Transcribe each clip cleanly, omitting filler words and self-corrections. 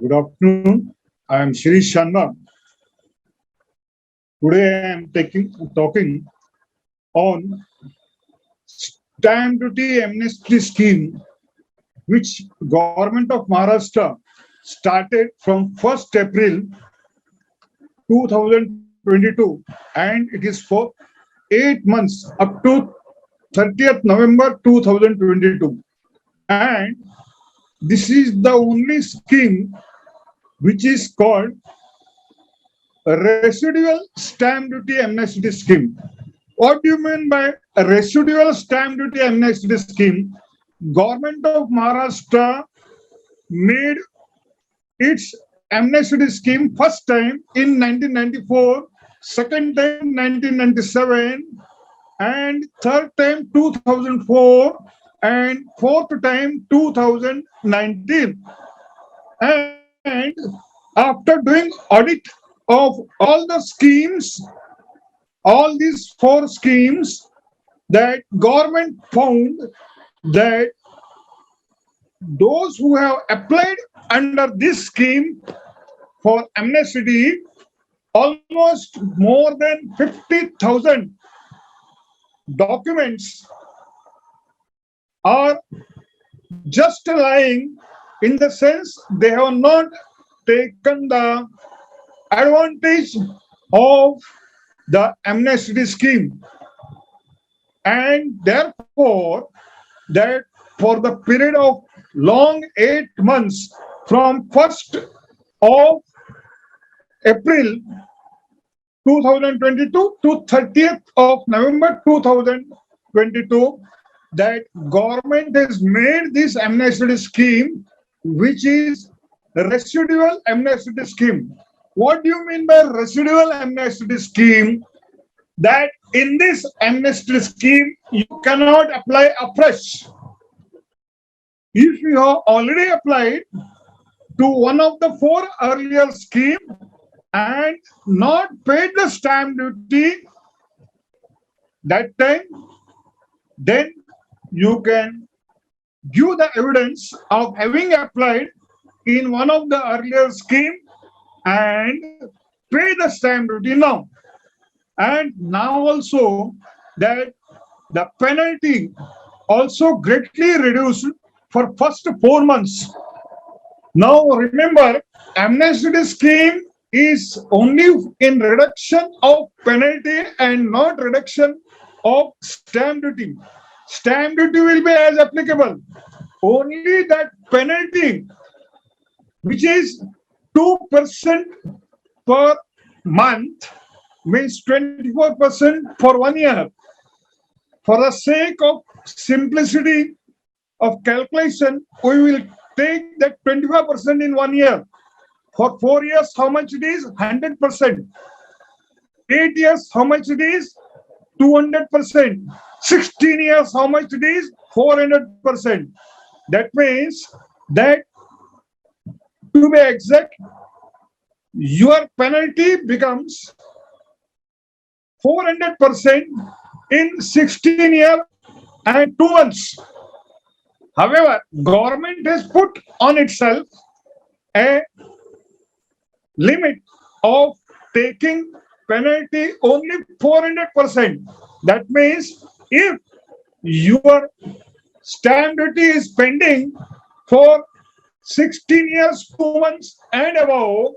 Good afternoon. I am Shrirish Shanbhag. Today I am talking on stamp duty amnesty scheme, which Government of Maharashtra started from 1st April 2022, and it is for 8 months up to 30th November 2022. And this is the only scheme which is called a residual stamp duty amnesty scheme. What do you mean by a residual stamp duty amnesty scheme? Government of Maharashtra made its amnesty scheme first time in 1994, second time 1997, and third time 2004, and fourth time 2019. And after doing audit of all the schemes, all these four schemes, that government found that those who have applied under this scheme for amnesty, almost more than 50,000 documents are just lying, in the sense they have not taken the advantage of the amnesty scheme, and therefore that for the period of long 8 months from 1st of April 2022 to 30th of November 2022, that government has made this amnesty scheme, which is residual amnesty scheme. What do you mean by residual amnesty scheme? That in this amnesty scheme, you cannot apply afresh. If you have already applied to one of the four earlier scheme and not paid the stamp duty that time, then you can give the evidence of having applied in one of the earlier scheme and pay the stamp duty now. And now also that the penalty also greatly reduced for first 4 months. Now remember, amnesty scheme is only in reduction of penalty and not reduction of stamp duty. Stamp duty will be as applicable. Only that penalty, which is 2% per month, means 24% for 1 year. For the sake of simplicity of calculation, we will take that 25% in 1 year. For 4 years, how much it is? 100%. 8 years, how much it is? 200%. 16 years, how much it is? 400%. That means that, to be exact, your penalty becomes 400% in 16 years and 2 months. However, government has put on itself a limit of taking penalty only 400%. That means if your stamp duty is pending for 16 years, 2 months and above,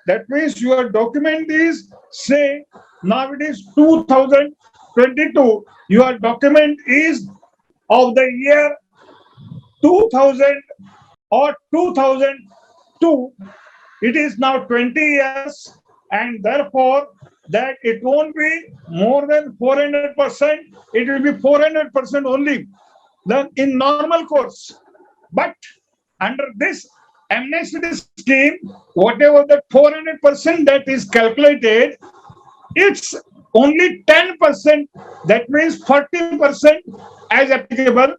that means your document is, say, now it is 2022, your document is of the year 2000 or 2002, it is now 20 years, and therefore that it won't be more than 400%, it will be 400% only, then in normal course. But under this amnesty scheme, whatever that 400% that is calculated, it's only 10%, that means 40% as applicable.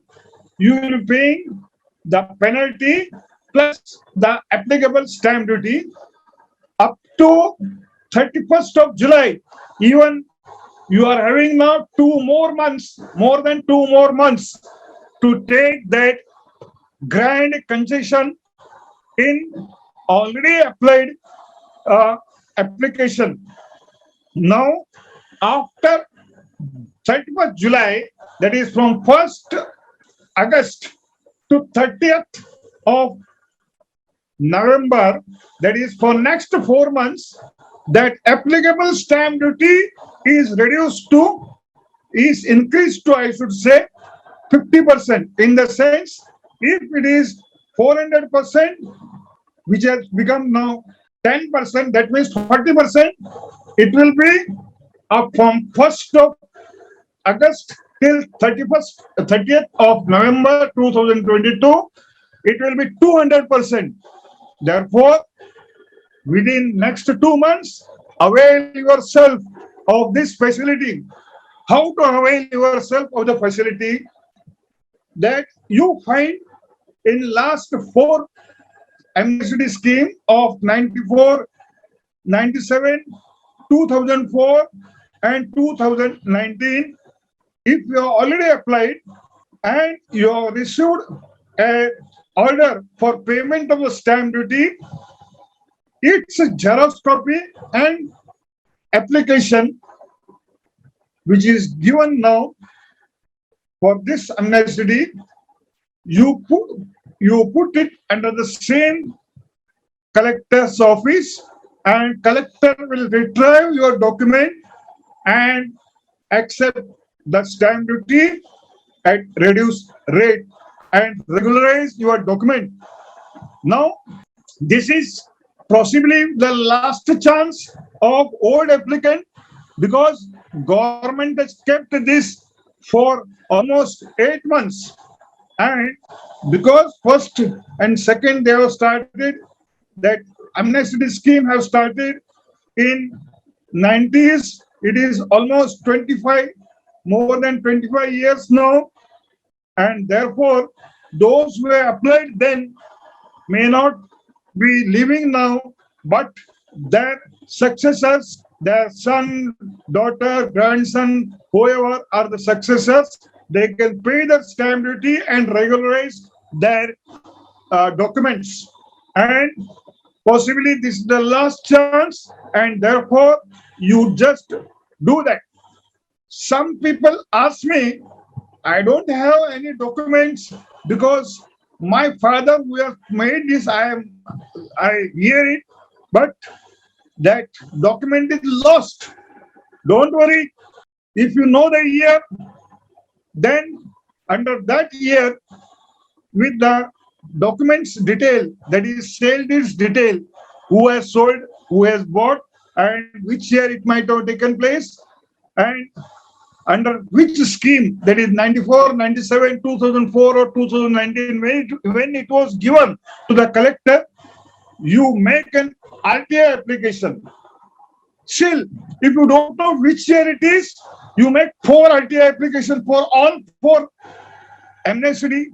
You will be paying the penalty plus the applicable stamp duty up to 31st of July. Even you are having now 2 more months, more than 2 more months to take that grand concession in already applied application. Now, after 31st July, that is from 1st August to 30th of November, that is for next 4 months, that applicable stamp duty is reduced to, is increased to, I should say, 50%. In the sense, if it is 400%, which has become now 10%, that means 40%, it will be up from 1st of August till 30th of November 2022, it will be 200%. Therefore, within next 2 months, avail yourself of this facility. How to avail yourself of the facility? That you find in last 4 amnesty scheme of 94, 97, 2004 and 2019. If you have already applied and you have received a order for payment of the stamp duty, its xerox copy and application which is given now for this amnesty, you put it under the same collector's office, and collector will retrieve your document and accept the stamp duty at reduced rate and regularize your document. Now, this is possibly the last chance of old applicant, because government has kept this for almost 8 months, and because first and second they have started, that amnesty scheme have started in 90s. It is almost 25, more than 25 years now, and therefore those who have applied then may not be living now, but their successors, their son, daughter, grandson, whoever are the successors, they can pay the stamp duty and regularize their documents. And possibly this is the last chance, and therefore you just do that. Some people ask me, I don't have any documents because my father who has made this, I hear it, but that document is lost. Don't worry. If you know the year, then under that year, with the documents detail, that is sale deeds detail, who has sold, who has bought, and which year it might have taken place, and under which scheme, that is 94, 97, 2004 or 2019, when it was given to the collector, you make an RTI application. Still, if you don't know which year it is, you make 4 RTI applications for all 4 amnesty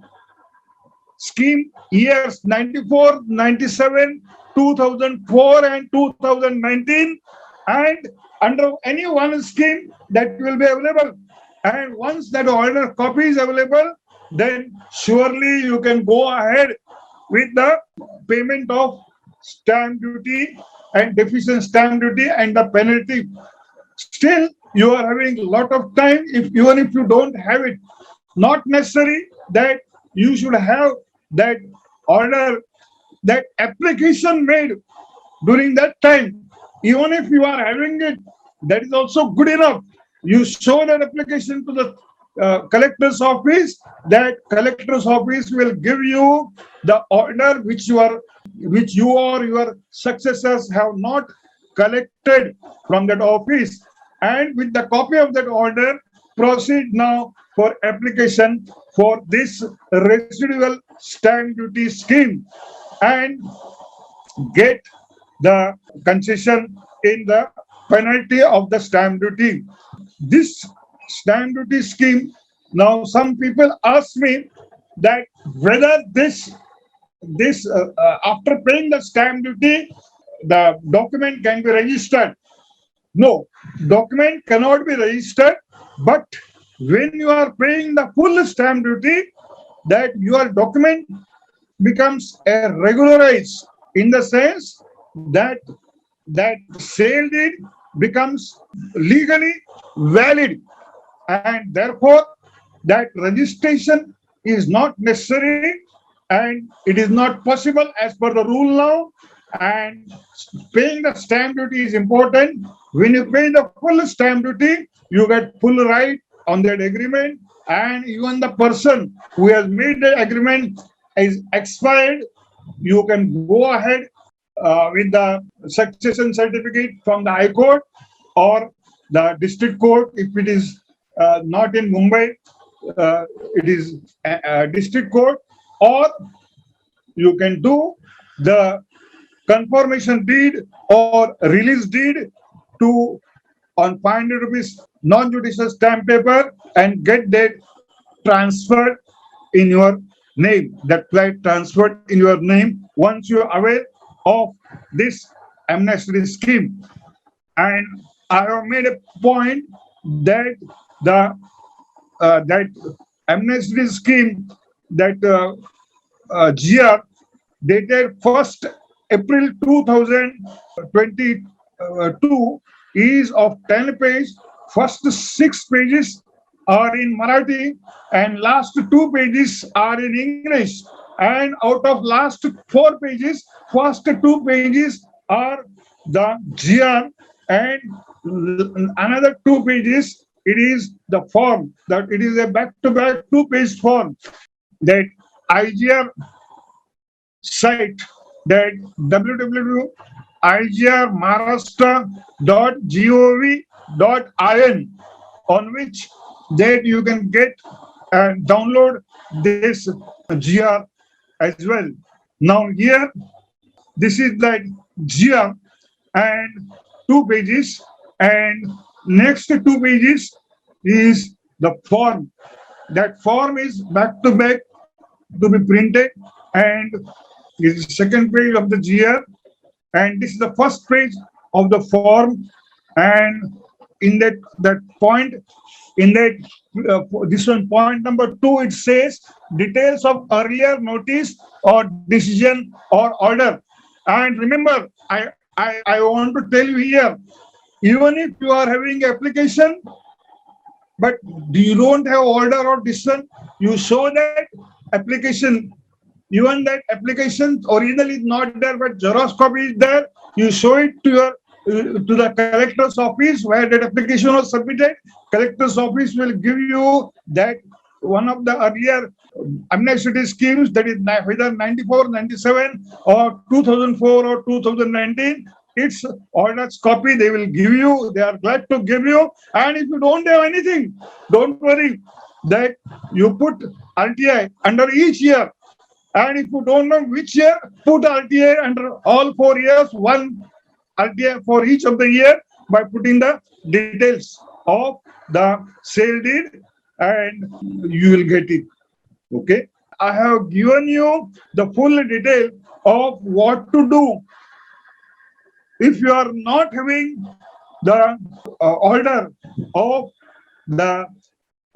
scheme years 94, 97, 2004 and 2019, and under any one scheme that will be available. And once that order copy is available, then surely you can go ahead with the payment of stamp duty and deficient stamp duty and the penalty. Still, you are having a lot of time, even if you don't have it. Not necessary that you should have that order, that application made during that time. Even if you are having it, that is also good enough. You show that application to the collector's office. That collector's office will give you the order which you or your successors have not collected from that office, and with the copy of that order, proceed now for application for this residual stamp duty scheme and get the concession in the penalty of the stamp duty. This stamp duty scheme, now some people ask me that whether this after paying the stamp duty, the document can be registered. No, document cannot be registered, but when you are paying the full stamp duty, that your document becomes a regularized in the sense that that sale deed becomes legally valid, and therefore that registration is not necessary, and it is not possible as per the rule now. And paying the stamp duty is important. When you pay the full stamp duty, you get full right on that agreement, and even the person who has made the agreement is expired, you can go ahead with the succession certificate from the High Court or the District Court. If it is not in Mumbai, it is a District Court, or you can do the confirmation deed or release deed to on 500 rupees non-judicial stamp paper and get that transferred in your name, that flight transferred in your name once you are aware of this amnesty scheme. And I have made a point that the that amnesty scheme, that GR dated 1st April 2022 is of 10 pages. First 6 pages are in Marathi and last 2 pages are in English. And out of last 4 pages, first 2 pages are the GR, and another 2 pages it is the form, that it is a back-to-back 2-page form, that IGR site, that www.igrmaharashtra.gov.in, on which that you can get and download this GR as well. Now here, this is like GR and 2 pages, and next 2 pages is the form. That form is back to back to be printed, and this is the second page of the GR, and this is the first page of the form. And in that point, in that this one, point number 2, it says details of earlier notice or decision or order. And remember, I want to tell you here, even if you are having application but you don't have order or decision, you show that application. Even that application original is not there, but Xerox copy is there. You show it to your to the collector's office where that application was submitted. Collector's office will give you that one of the earlier amnesty schemes, that is whether 94, 97 or 2004 or 2019. It's orders copy they will give you. They are glad to give you. And if you don't have anything, don't worry, that you put RTI under each year. And if you don't know which year, put RTI under all 4 years, one RTI for each of the year, by putting the details of the sale deed, and you will get it. Okay. I have given you the full detail of what to do if you are not having the order of the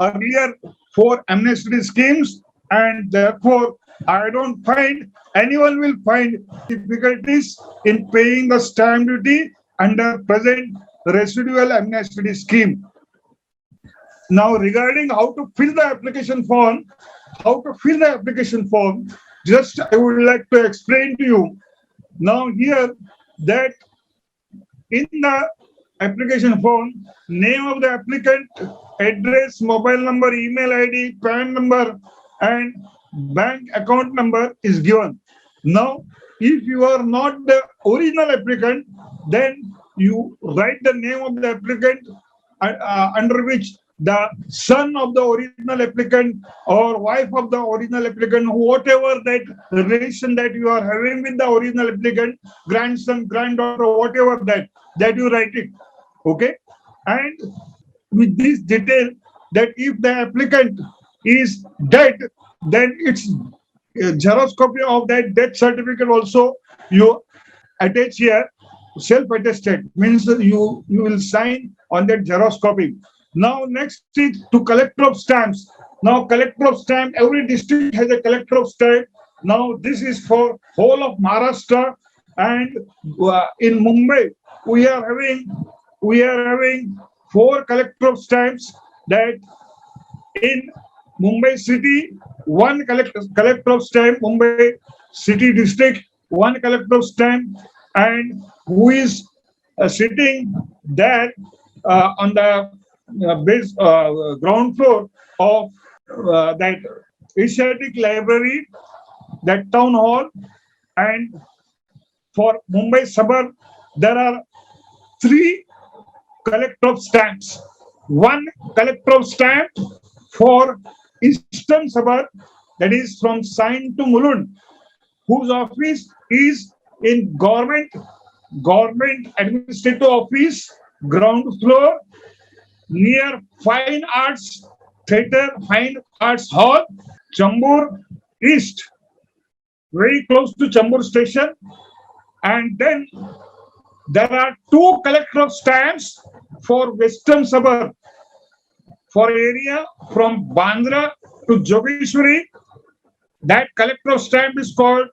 earlier 4 amnesty schemes, and therefore I don't find anyone will find difficulties in paying the stamp duty under present residual amnesty scheme. Now, regarding how to fill the application form, just I would like to explain to you. Now here, that in the application form, name of the applicant, address, mobile number, email ID, PAN number, and bank account number is given. Now, if you are not the original applicant, then you write the name of the applicant under which the son of the original applicant or wife of the original applicant, whatever that relation that you are having with the original applicant, grandson, granddaughter, whatever that you write it. Okay. And with this detail, that if the applicant is dead, then it's a Xerox copy of that death certificate also you attach here. Self-attested means that you will sign on that Xerox copy. Now next is to collector of stamps. Now collector of stamp, every district has a collector of stamp, Now this is for whole of Maharashtra, and in Mumbai we are having four collector of stamps. That in Mumbai city, one collector of stamp, Mumbai city district, one collector of stamp, and who is sitting there on the base ground floor of that Asiatic Library, that town hall. And for Mumbai suburb, there are three collector of stamps. One collector of stamp for eastern suburb, that is from Sain to Mulund, whose office is in government administrative office, ground floor, near Fine Arts Theatre, Fine Arts Hall, Chambur East, very close to Chambur station. And then there are two collector of stamps for western suburb, for area from Bandra to Jogeshwari. That collector of stamp is called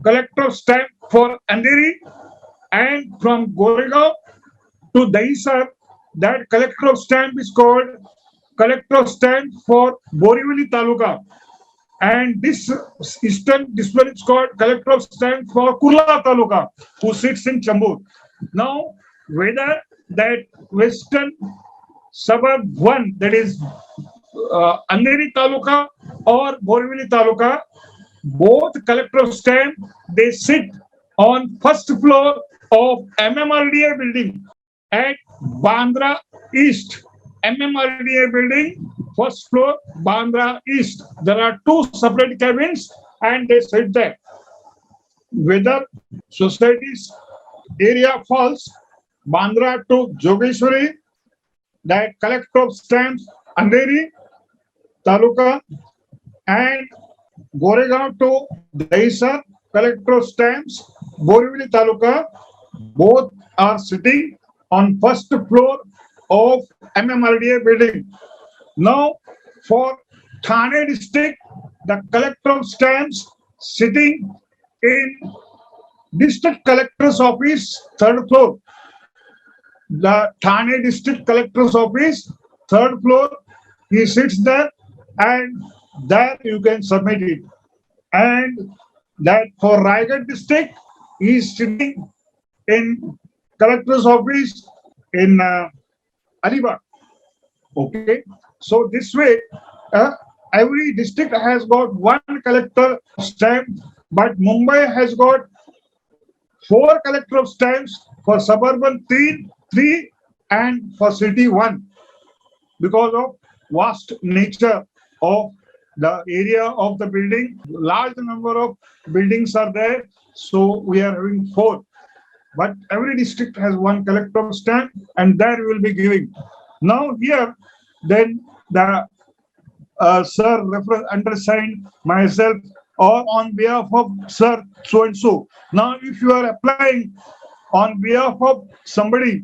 collector of stamp for Andheri, and from Goregaon to Dahisar, that collector of stamp is called collector of stamp for Borivali Taluka. And this eastern discipline is called collector of stamp for Kurla Taluka, who sits in Chambur. Now, whether that western suburb one, that is Andheri Taluka or Borivali Taluka, both collector of stamp, they sit on first floor of MMRDA building at Bandra East. MMRDA building, first floor, Bandra East. There are two separate cabins and they sit there. Whether society's area falls, Bandra to Jogeshwari, that collector of stamps, Andheri Taluka, and Goregaon to Dahisar, collector of stamps, Borivali Taluka, both are sitting on first floor of MMRDA building. Now, for Thane district, the collector of stamps sitting in district collector's office, third floor. The Thane district collector's office, third floor, he sits there, and there you can submit it. And that for Raigad district, he is sitting in collector's office in Alibag. Okay, so this way, every district has got one collector stamp, but Mumbai has got four collector of stamps for suburban three, and for city one, because of vast nature of the area of the building. Large number of buildings are there, so we are having four. But every district has one collector of stamp, and there we will be giving. Now here, then the sir reference undersigned myself or on behalf of sir so and so. Now, if you are applying on behalf of somebody,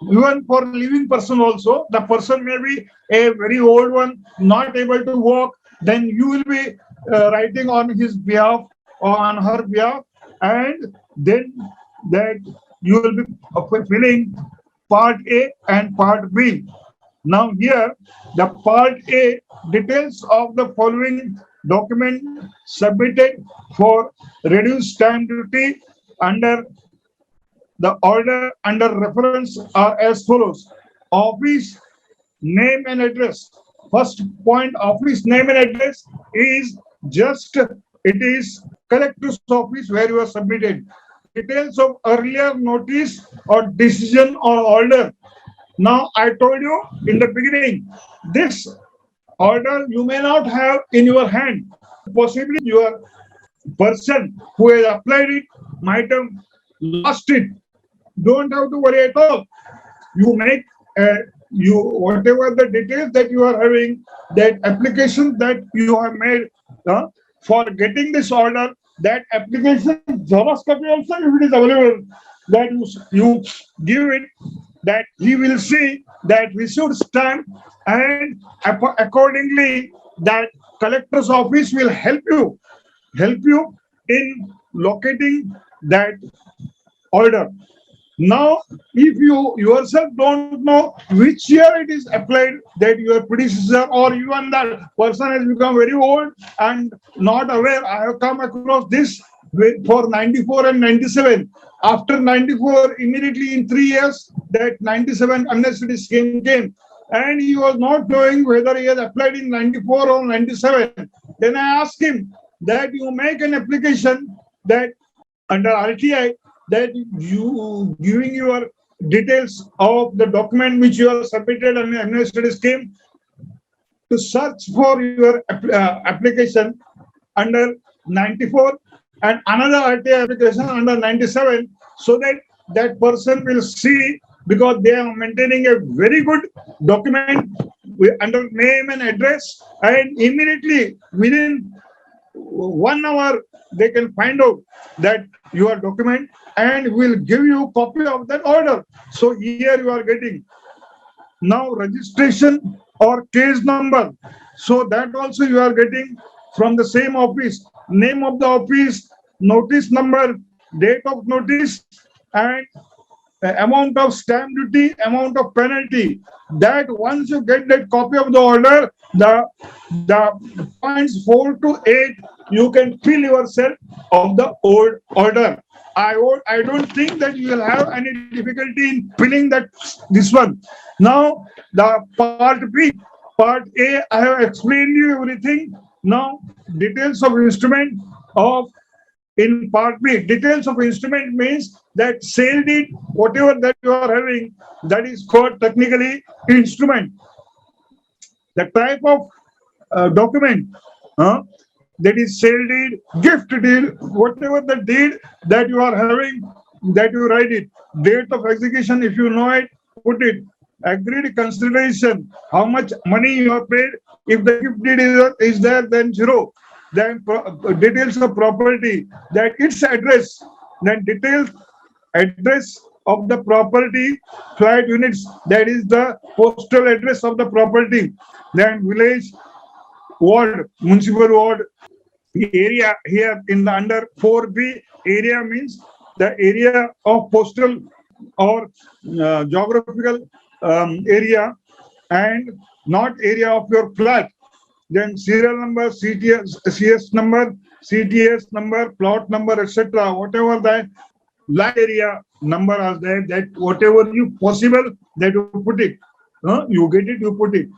even for living person also, the person may be a very old one, not able to walk, then you will be writing on his behalf or on her behalf, and then that you will be filling part A and part B. Now here, the part A details of the following document submitted for reduced stamp duty under the order under reference are as follows. Office name and address. First point, office name and address is just, it is collector's office where you are submitted. Details of earlier notice or decision or order. Now, I told you in the beginning, this order you may not have in your hand. Possibly your person who has applied it might have lost it. Don't have to worry at all. You make you whatever the details that you are having, that application that you have made for getting this order, that application Xerox copy also, if it is available, that you give it, that he will see that received stamp, and accordingly that collector's office will help you help you in locating that order. Now, if you yourself don't know which year it is applied, that your predecessor or even that person has become very old and not aware. I have come across this for 94 and 97. After 94, immediately in 3 years, that 97 amnesty scheme came, and he was not knowing whether he has applied in 94 or 97. Then I asked him that you make an application that under RTI, that you giving your details of the document which you have submitted on the amnesty scheme to search for your application under 94 and another RTI application under 97, so that that person will see, because they are maintaining a very good document under name and address, and immediately within 1 hour they can find out that your document and will give you copy of that order. So here you are getting now registration or case number. So that also you are getting from the same office, name of the office, notice number, date of notice, and amount of stamp duty, amount of penalty. That once you get that copy of the order, the points 4 to 8, you can fill yourself of the old order. I don't think that you will have any difficulty in filling that this one. Now the part B, part A, I have explained you everything. Now details of instrument of in part B, details of instrument means that sale deed, whatever that you are having, that is called technically instrument. The type of document, uh, that is sale deed, gift deed, whatever the deed that you are having, that you write it. Date of execution, if you know it, put it. Agreed consideration, how much money you have paid. If the gift deed is there, then zero. Then details of property, that its address, then details address of the property, flat units, that is the postal address of the property, then village, ward, municipal ward, area. Here in the under 4B, area means the area of postal or geographical area, and not area of your flat. Then serial number, CTS, CS number, CTS number, plot number, etc. Whatever that land area number are there, that whatever you possible, that you put it. You get it, you put it.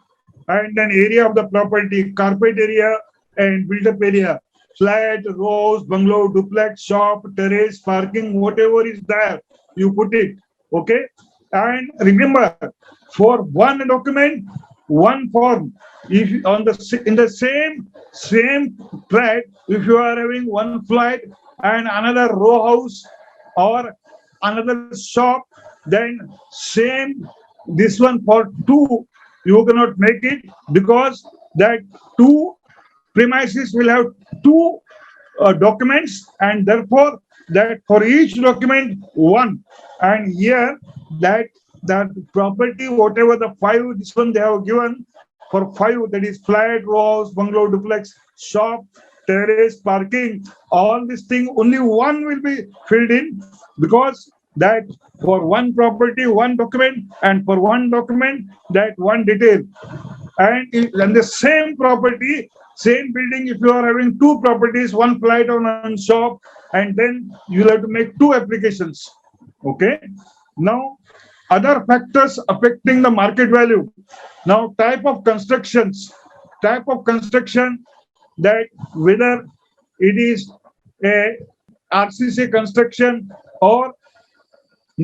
And then area of the property, carpet area and built-up area, flat, rows, bungalow, duplex, shop, terrace, parking, whatever is there, you put it. Okay. And remember, for one document, one form. If on the in the same flat, if you are having one flat and another row house or another shop, then same this one for two, you cannot make it, because that two premises will have two documents, and therefore that for each document one. And here that property, whatever the five, this one they have given for five, that is flat, rows, bungalow, duplex, shop, terrace, parking, all this thing, only one will be filled in, because that for one property, one document, and for one document, that one detail. And the same property, same building, if you are having two properties, one flat or one shop, and then you'll have to make two applications. Okay. Now, other factors affecting the market value. Now, type of constructions, that whether it is a RCC construction or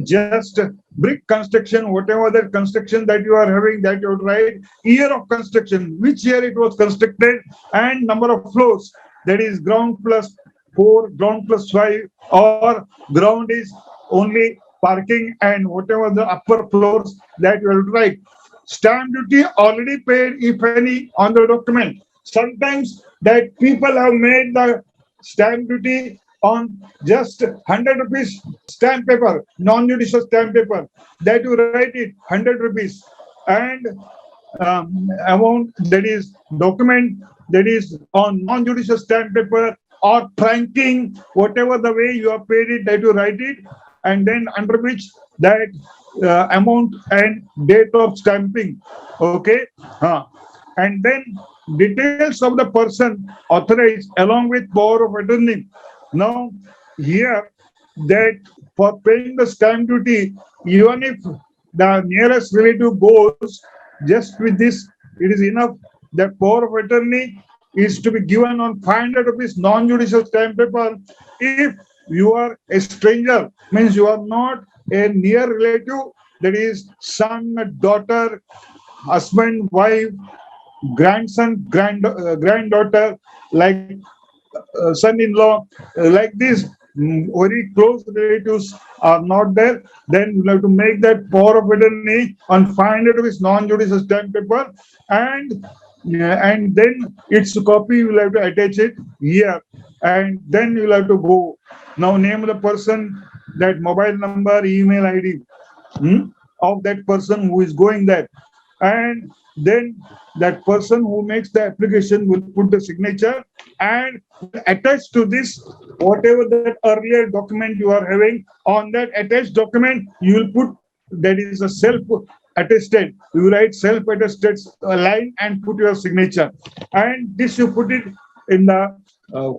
just brick construction, whatever that construction that you are having, that you would write year of construction, which year it was constructed, and number of floors, that is ground plus 4, ground plus 5, or ground is only parking and whatever the upper floors, that you will write. Stamp duty already paid, if any, on the document. Sometimes that people have made the stamp duty on just 100 rupees stamp paper, non-judicial stamp paper, that you write it 100 rupees, and amount, that is document, that is on non-judicial stamp paper, or pranking, whatever the way you have paid it, that you write it, and then under which that amount and date of stamping. Okay. And then details of the person authorized along with power of attorney. Now, here that for paying the stamp duty, even if the nearest relative goes, just with this, it is enough that power of attorney is to be given on 500 rupees non-judicial stamp paper. If you are a stranger, means you are not a near relative, that is son, daughter, husband, wife, grandson, granddaughter, like son-in-law, like this, very close relatives are not there, then you have to make that power of attorney on 500 rupees non-judicial stamp paper, and and then its copy you will have to attach it here, and then you will have to go. Now name the person, that mobile number, email ID, of that person who is going there, and then that person who makes the application will put the signature and attach to this whatever that earlier document you are having. On that attached document you will put, that is a self attested, you write self attested line and put your signature, and this you put it in the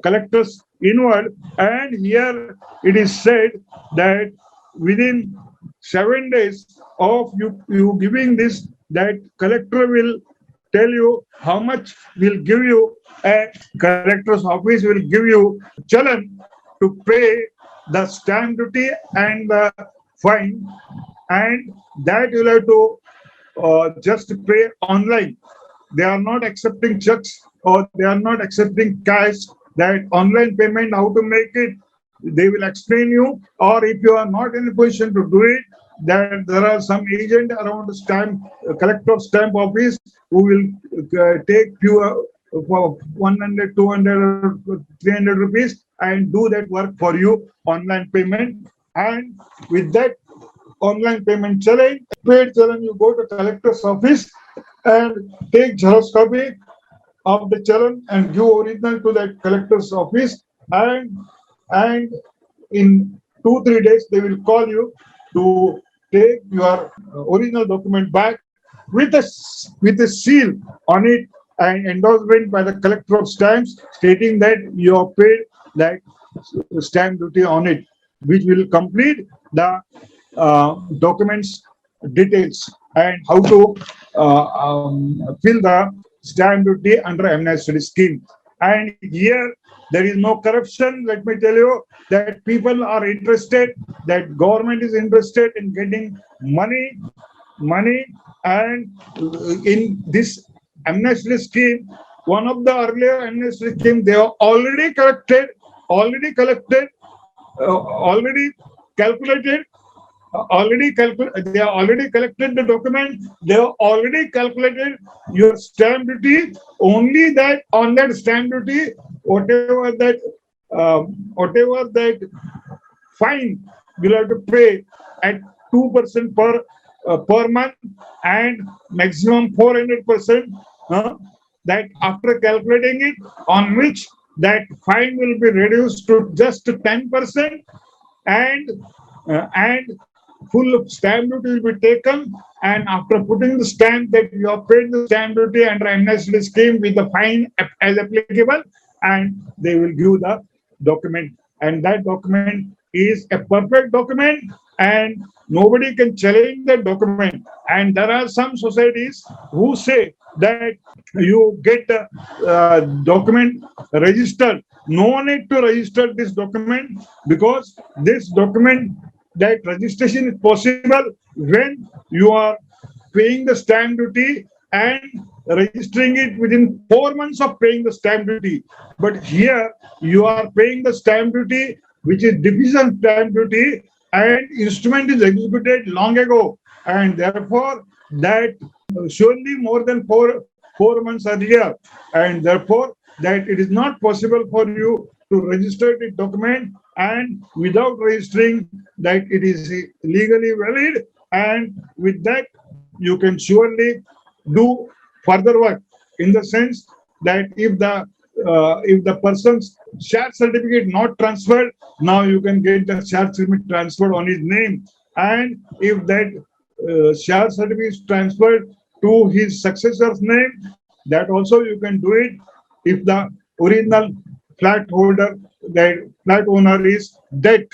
collector's inward, and here it is said that within 7 days of you giving this, that collector will tell you how much will give you, a collector's office will give you challan to pay the stamp duty and the fine, and that you'll have to just pay online. They are not accepting checks, or they are not accepting cash. That online payment, how to make it, they will explain you. Or if you are not in a position to do it, that there are some agent around the stamp collector stamp office who will take few for 100, 200, 300 rupees and do that work for you, online payment. And with that online payment challan, paid challan, you go to collector's office and take xerox copy of the challan and give original to that collector's office, and in 2 3 days they will call you to take your original document back with a seal on it and endorsement by the collector of stamps stating that you have paid that stamp duty on it, which will complete the documents details and how to fill the stamp duty under amnesty scheme. And here there is no corruption. Let me tell you that people are interested, that government is interested in getting money, and in this amnesty scheme, one of the earlier amnesty scheme, they are already collected, already calculated, they are already collected the document, they have already calculated your stamp duty. Only that on that stamp duty, whatever that fine you'll have to pay at 2% per month and maximum 400%, that after calculating it, on which that fine will be reduced to just 10%, and full stamp duty will be taken, and after putting the stamp that you have paid the stamp duty under amnesty scheme with the fine as applicable, and they will give the document, and that document is a perfect document and nobody can challenge that document. And there are some societies who say that you get the document registered, no need to register this document, because this document, that registration is possible when you are paying the stamp duty and registering it within 4 months of paying the stamp duty. But here you are paying the stamp duty, which is division stamp duty, and instrument is executed long ago, and therefore that surely more than four months earlier, and therefore that it is not possible for you to register the document, and without registering that it is legally valid, and with that you can surely do further work, in the sense that if the if the person's share certificate not transferred, now you can get the share certificate transferred on his name. And if that share certificate is transferred to his successor's name, that also you can do it if the original flat holder, that flat owner is dead.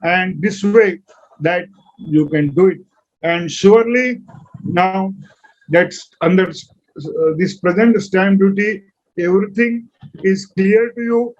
And this way that you can do it. And surely now that's under this present stamp duty, everything is clear to you.